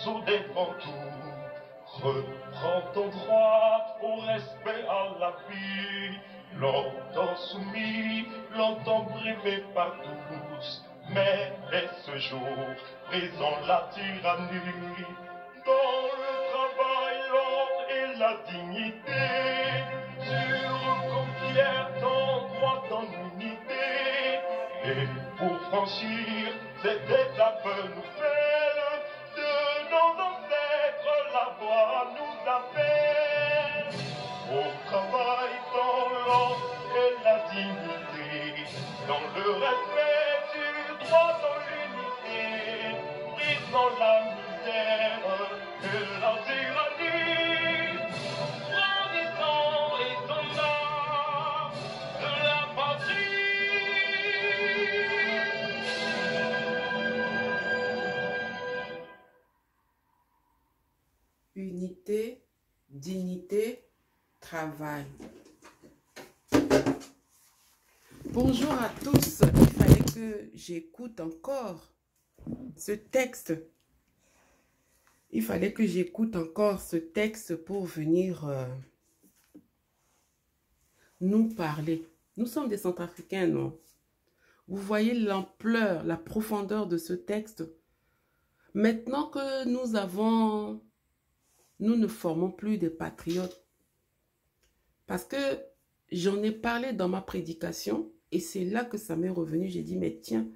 au défend tout. Reprends ton droit au respect à la vie. Longtemps soumis, longtemps brimé par tous. Mais dès ce jour, brisons la tyrannie. Dans le travail, l'ordre et la dignité, tu reconquiers ton droit en unité. Et pour franchir cette étape nouvelle de nos ancêtres, la voix nous appelle. Au travail, dans l'ordre et la dignité, dans le respect du droit, dans l'unité, brisons la misère et la tyrannie, grandissons étendard de la patrie. Unité, dignité, travail. Bonjour à tous. Il fallait que j'écoute encore ce texte. Il fallait que j'écoute encore ce texte pour venir nous parler. Nous sommes des Centrafricains, non? Vous voyez l'ampleur, la profondeur de ce texte. Maintenant que nous ne formons plus des patriotes. Parce que j'en ai parlé dans ma prédication et c'est là que ça m'est revenu. J'ai dit, mais tiens,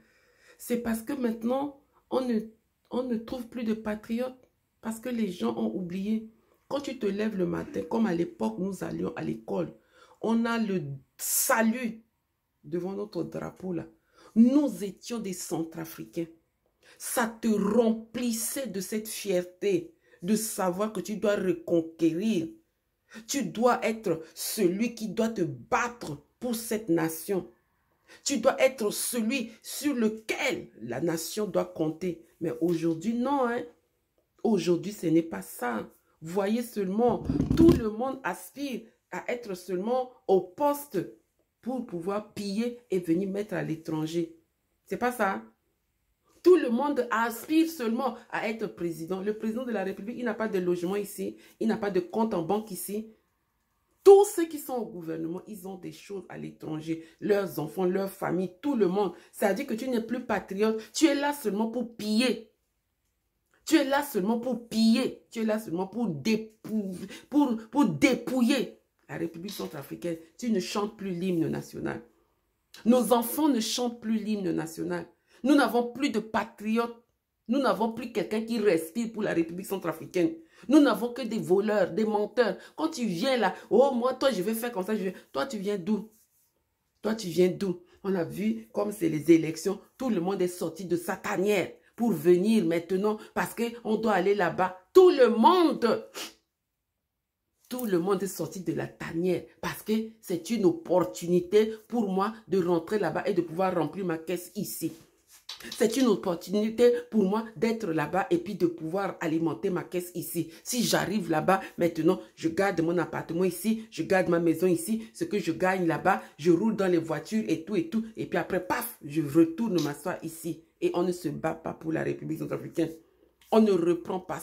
c'est parce que maintenant, on ne trouve plus de patriotes. Parce que les gens ont oublié. Quand tu te lèves le matin, comme à l'époque, nous allions à l'école, on a le salut devant notre drapeau là. Nous étions des Centrafricains. Ça te remplissait de cette fierté de savoir que tu dois reconquérir. Tu dois être celui qui doit te battre pour cette nation. Tu dois être celui sur lequel la nation doit compter. Mais aujourd'hui, non, hein. Aujourd'hui, ce n'est pas ça. Voyez seulement, tout le monde aspire à être seulement au poste pour pouvoir piller et venir mettre à l'étranger. C'est pas ça. Tout le monde aspire seulement à être président. Le président de la République, il n'a pas de logement ici. Il n'a pas de compte en banque ici. Tous ceux qui sont au gouvernement, ils ont des choses à l'étranger. Leurs enfants, leurs familles, tout le monde. Ça veut dire que tu n'es plus patriote. Tu es là seulement pour piller. Tu es là seulement pour piller. Tu es là seulement pour dépouiller la République centrafricaine. Tu ne chantes plus l'hymne national. Nos enfants ne chantent plus l'hymne national. Nous n'avons plus de patriotes. Nous n'avons plus quelqu'un qui respire pour la République centrafricaine. Nous n'avons que des voleurs, des menteurs. Quand tu viens là, oh moi, toi, je vais faire comme ça. Toi, tu viens d'où? Toi, tu viens d'où? On a vu, comme c'est les élections, tout le monde est sorti de sa tanière pour venir maintenant parce qu'on doit aller là-bas. Tout le monde est sorti de la tanière parce que c'est une opportunité pour moi de rentrer là-bas et de pouvoir remplir ma caisse ici. C'est une opportunité pour moi d'être là-bas et puis de pouvoir alimenter ma caisse ici. Si j'arrive là-bas, maintenant, je garde mon appartement ici, je garde ma maison ici, ce que je gagne là-bas, je roule dans les voitures et tout. Et puis après, paf, je retourne m'asseoir ici. Et on ne se bat pas pour la République centrafricaine. On ne reprend pas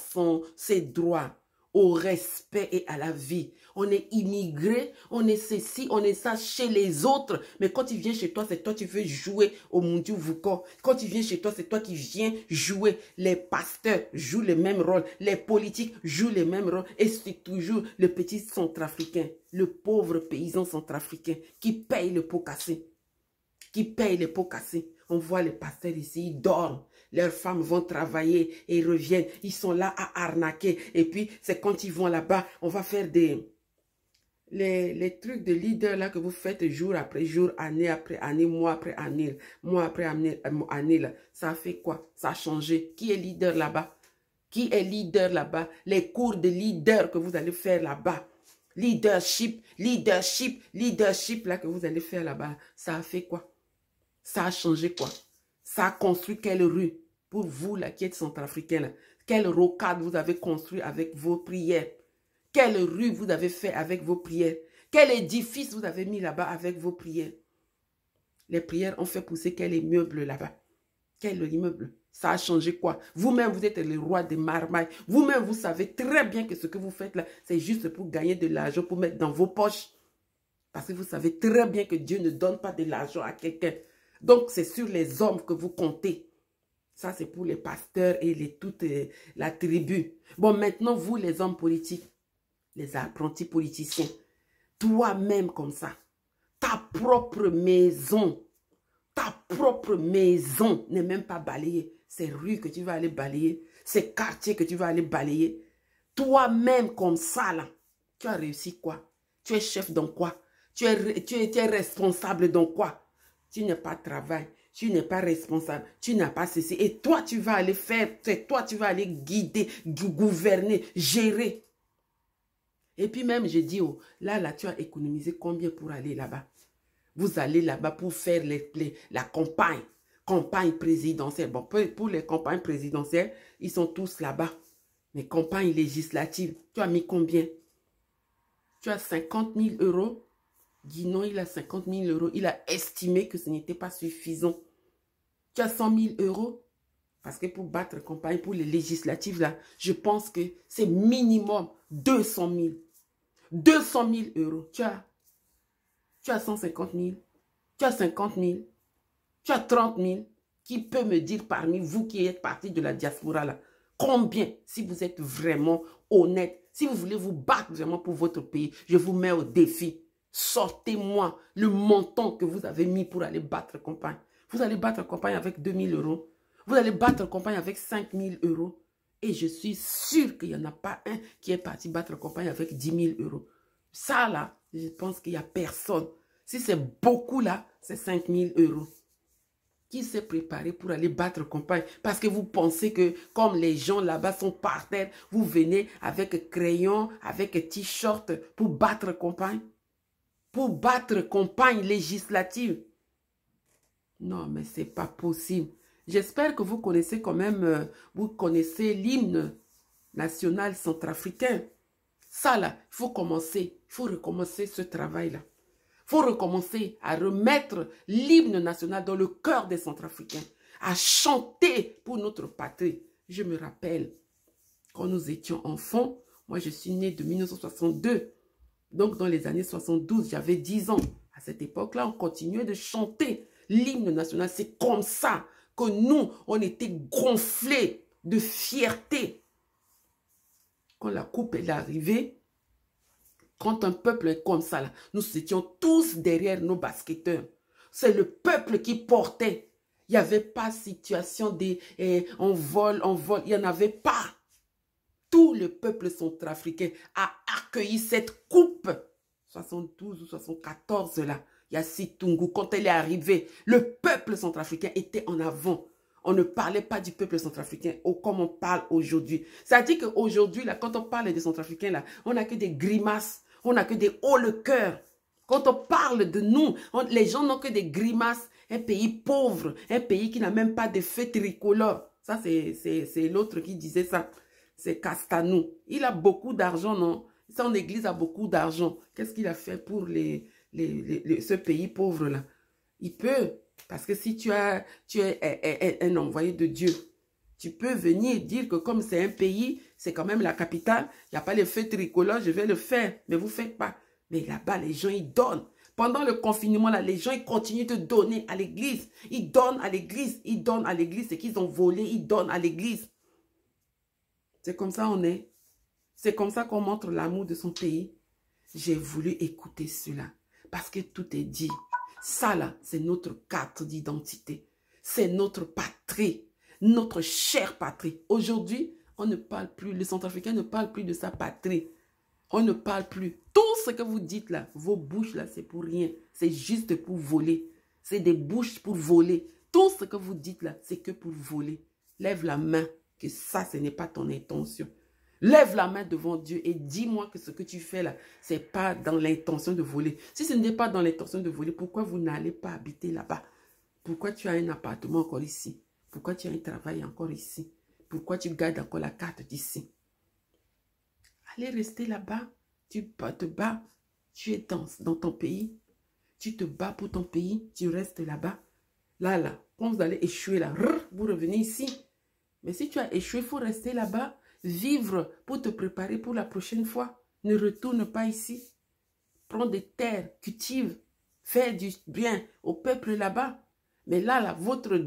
ses droits au respect et à la vie. On est immigré, on est ceci, on est ça chez les autres. Mais quand tu viens chez toi, c'est toi qui veux jouer au Mundiu Vuko. Quand tu viens chez toi, c'est toi qui viens jouer. Les pasteurs jouent le même rôle. Les politiques jouent le même rôle. Et c'est toujours le petit centrafricain, le pauvre paysan centrafricain qui paye le pot cassé. Qui paye les pots cassés. On voit les pasteurs ici, ils dorment. Leurs femmes vont travailler et ils reviennent. Ils sont là à arnaquer. Et puis, c'est quand ils vont là-bas, on va faire les trucs de leader là que vous faites jour après jour, année après année, mois après année. Mois après année là. Ça fait quoi? Ça a changé. Qui est leader là-bas? Qui est leader là-bas? Les cours de leader que vous allez faire là-bas. Leadership là que vous allez faire là-bas. Ça a fait quoi? Ça a changé quoi? Ça a construit quelle rue pour vous là qui êtes centrafricains là? Quelle rocade vous avez construit avec vos prières? Quelle rue vous avez fait avec vos prières? Quel édifice vous avez mis là-bas avec vos prières? Les prières ont fait pousser quel immeuble là-bas? Quel immeuble? Ça a changé quoi? Vous-même, vous êtes le roi des marmailles. Vous-même, vous savez très bien que ce que vous faites là, c'est juste pour gagner de l'argent, pour mettre dans vos poches. Parce que vous savez très bien que Dieu ne donne pas de l'argent à quelqu'un. Donc, c'est sur les hommes que vous comptez. Ça, c'est pour les pasteurs et toute la tribu. Bon, maintenant, vous, les hommes politiques, les apprentis politiciens, toi-même comme ça, ta propre maison n'est même pas balayée. C'est rues que tu vas aller balayer, c'est quartiers que tu vas aller balayer. Toi-même comme ça, là, tu as réussi quoi? Tu es chef dans quoi? Tu es responsable dans quoi? Tu n'as pas de travail, tu n'es pas responsable, tu n'as pas ceci. Et toi, tu vas aller faire, c'est toi, tu vas aller guider, gouverner, gérer. Et puis même, je dis, oh, là, tu as économisé combien pour aller là-bas? Vous allez là-bas pour faire la campagne présidentielle. Bon, pour les campagnes présidentielles, ils sont tous là-bas. Mais campagne législative, tu as mis combien? Tu as 50 000 euros. Guinon, il a 50 000 euros. Il a estimé que ce n'était pas suffisant. Tu as 100 000 euros. Parce que pour battre campagne, pour les législatives, là, je pense que c'est minimum 200 000. 200 000 euros. Tu as 150 000. Tu as 50 000. Tu as 30 000. Qui peut me dire parmi vous qui êtes parti de la diaspora, là, combien, si vous êtes vraiment honnête, si vous voulez vous battre vraiment pour votre pays, je vous mets au défi. Sortez-moi le montant que vous avez mis pour aller battre campagne. Vous allez battre campagne avec 2 000 euros. Vous allez battre campagne avec 5 000 euros. Et je suis sûr qu'il n'y en a pas un qui est parti battre campagne avec 10 000 euros. Ça, là, je pense qu'il n'y a personne. Si c'est beaucoup, là, c'est 5 000 euros. Qui s'est préparé pour aller battre campagne? Parce que vous pensez que comme les gens là-bas sont par terre, vous venez avec crayon, avec t-shirt pour battre campagne? Pour battre campagne législative? Non, mais c'est pas possible. J'espère que vous connaissez quand même, vous connaissez l'hymne national centrafricain. Ça là, il faut recommencer ce travail-là. Il faut recommencer à remettre l'hymne national dans le cœur des Centrafricains, à chanter pour notre patrie. Je me rappelle, quand nous étions enfants, moi je suis née de 1962, donc dans les années 72, j'avais 10 ans. À cette époque-là, on continuait de chanter l'hymne national. C'est comme ça que nous, on était gonflés de fierté. Quand la coupe est arrivée, quand un peuple est comme ça, là, nous étions tous derrière nos basketteurs. C'est le peuple qui portait. Il n'y avait pas situation de on vole. Il n'y en avait pas. Tout le peuple centrafricain a accueilli cette coupe. 72 ou 74 là. Yassitungu, quand elle est arrivée, le peuple centrafricain était en avant. On ne parlait pas du peuple centrafricain comme on parle aujourd'hui. C'est-à-dire qu'aujourd'hui, quand on parle des centrafricains, là, on n'a que des grimaces. On n'a que des hauts le cœur. Quand on parle de nous, les gens n'ont que des grimaces. Un pays pauvre, un pays qui n'a même pas de feu tricolore. Ça, c'est l'autre qui disait ça. C'est Castanou. Il a beaucoup d'argent, non? Son église a beaucoup d'argent. Qu'est-ce qu'il a fait pour ce pays pauvre-là? Il peut. Parce que si tu es un envoyé de Dieu, tu peux venir dire que comme c'est un pays, c'est quand même la capitale, il n'y a pas le feu tricolore, je vais le faire. Mais vous ne faites pas. Mais là-bas, les gens, ils donnent. Pendant le confinement, là, les gens, ils continuent de donner à l'église. Ils donnent à l'église. Ils donnent à l'église. Ce qu'ils ont volé, ils donnent à l'église. C'est comme ça on est. C'est comme ça qu'on montre l'amour de son pays. J'ai voulu écouter cela. Parce que tout est dit. Ça, là, c'est notre carte d'identité. C'est notre patrie. Notre chère patrie. Aujourd'hui, on ne parle plus, les Centrafricains ne parlent plus de sa patrie. On ne parle plus. Tout ce que vous dites là, vos bouches là, c'est pour rien. C'est juste pour voler. C'est des bouches pour voler. Tout ce que vous dites là, c'est que pour voler. Lève la main que ça, ce n'est pas ton intention. Lève la main devant Dieu et dis-moi que ce que tu fais là, ce n'est pas dans l'intention de voler. Si ce n'est pas dans l'intention de voler, pourquoi vous n'allez pas habiter là-bas? Pourquoi tu as un appartement encore ici? Pourquoi tu as un travail encore ici? Pourquoi tu gardes encore la carte d'ici? Allez rester là-bas. Tu te bats. Tu es dans ton pays. Tu te bats pour ton pays. Tu restes là-bas. Là, quand vous allez échouer là, vous revenez ici. Mais si tu as échoué, il faut rester là-bas, vivre pour te préparer pour la prochaine fois. Ne retourne pas ici. Prends des terres, cultive, fais du bien au peuple là-bas. Mais là, votre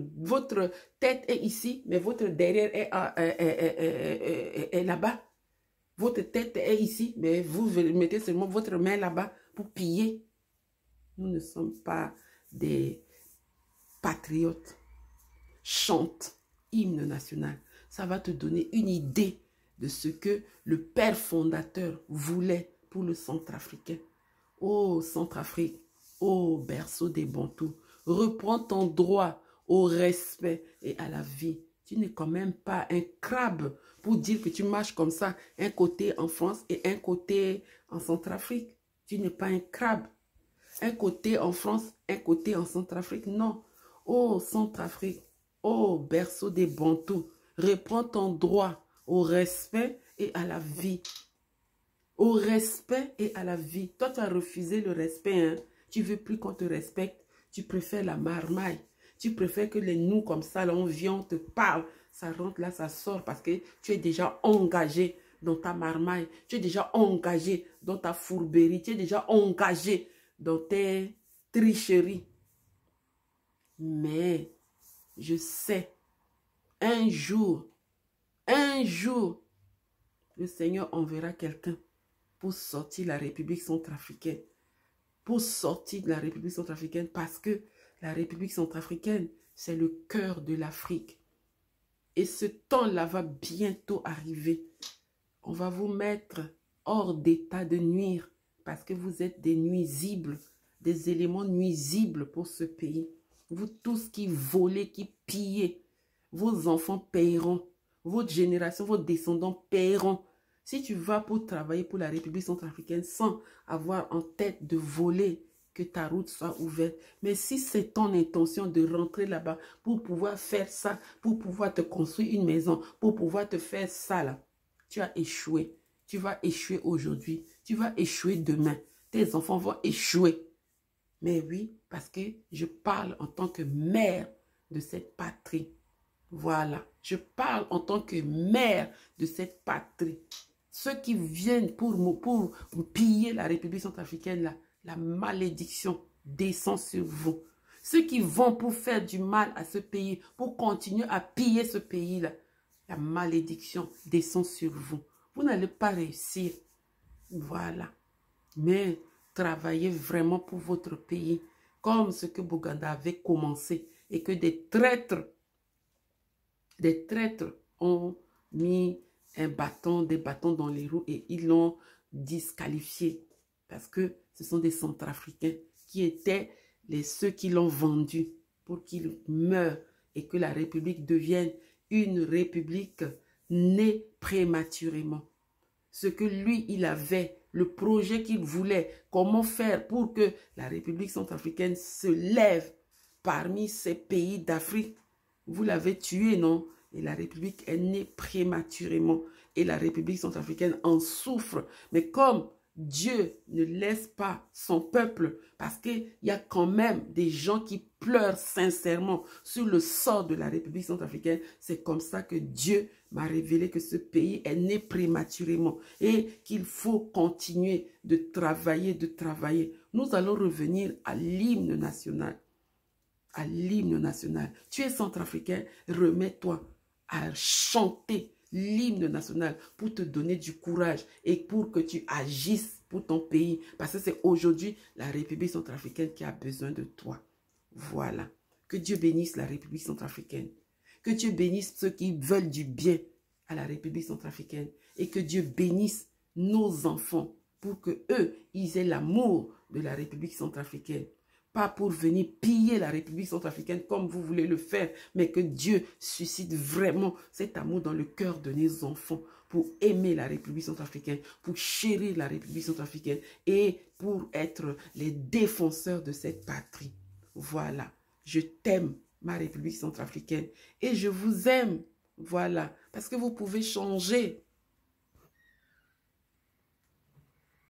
tête est ici, mais votre derrière est là-bas. Votre tête est ici, mais vous mettez seulement votre main là-bas pour piller. Nous ne sommes pas des patriotes. Chante, hymne national. Ça va te donner une idée de ce que le père fondateur voulait pour le Centrafricain. Oh Centrafrique, oh berceau des Bantous, reprends ton droit au respect et à la vie. Tu n'es quand même pas un crabe pour dire que tu marches comme ça, un côté en France et un côté en Centrafrique. Tu n'es pas un crabe. Un côté en France, un côté en Centrafrique. Non. Oh Centrafrique, oh berceau des Bantous, reprends ton droit au respect et à la vie. Au respect et à la vie. Toi, tu as refusé le respect. Hein? Tu ne veux plus qu'on te respecte. Tu préfères la marmaille. Tu préfères que les nous comme ça, là, on vient, on te parle. Ça rentre là, ça sort parce que tu es déjà engagé dans ta marmaille. Tu es déjà engagé dans ta fourberie. Tu es déjà engagé dans tes tricheries. Mais je sais, un jour, le Seigneur enverra quelqu'un pour sortir la République centrafricaine. Pour sortir de la République centrafricaine parce que la République centrafricaine, c'est le cœur de l'Afrique. Et ce temps-là va bientôt arriver. On va vous mettre hors d'état de nuire parce que vous êtes des nuisibles, des éléments nuisibles pour ce pays. Vous tous qui volez, qui pillez, vos enfants paieront. Votre génération, vos descendants paieront. Si tu vas pour travailler pour la République centrafricaine sans avoir en tête de voler, que ta route soit ouverte. Mais si c'est ton intention de rentrer là-bas pour pouvoir faire ça, pour pouvoir te construire une maison, pour pouvoir te faire ça là, tu as échoué. Tu vas échouer aujourd'hui. Tu vas échouer demain. Tes enfants vont échouer. Mais oui, parce que je parle en tant que mère de cette patrie. Voilà. Je parle en tant que mère de cette patrie. Ceux qui viennent pour piller la République centrafricaine, là, la malédiction descend sur vous. Ceux qui vont pour faire du mal à ce pays, pour continuer à piller ce pays-là, la malédiction descend sur vous. Vous n'allez pas réussir. Voilà. Mais travaillez vraiment pour votre pays, comme ce que Boganda avait commencé et que des traîtres ont mis des bâtons dans les roues et ils l'ont disqualifié parce que ce sont des Centrafricains qui étaient ceux qui l'ont vendu pour qu'il meure et que la République devienne une République née prématurément. Ce que lui, il avait, le projet qu'il voulait, comment faire pour que la République centrafricaine se lève parmi ces pays d'Afrique. Vous l'avez tué, non? Et la République est née prématurément. Et la République centrafricaine en souffre. Mais comme Dieu ne laisse pas son peuple, parce qu'il y a quand même des gens qui pleurent sincèrement sur le sort de la République centrafricaine, c'est comme ça que Dieu m'a révélé que ce pays est né prématurément et qu'il faut continuer de travailler, Nous allons revenir à l'hymne national. À l'hymne national. Tu es centrafricain, remets-toi à chanter l'hymne national pour te donner du courage et pour que tu agisses pour ton pays. Parce que c'est aujourd'hui la République centrafricaine qui a besoin de toi. Voilà. Que Dieu bénisse la République centrafricaine. Que Dieu bénisse ceux qui veulent du bien à la République centrafricaine. Et que Dieu bénisse nos enfants pour que eux, ils aient l'amour de la République centrafricaine. Pas pour venir piller la République centrafricaine comme vous voulez le faire, mais que Dieu suscite vraiment cet amour dans le cœur de nos enfants pour aimer la République centrafricaine, pour chérir la République centrafricaine et pour être les défenseurs de cette patrie. Voilà, je t'aime, ma République centrafricaine, et je vous aime, voilà, parce que vous pouvez changer.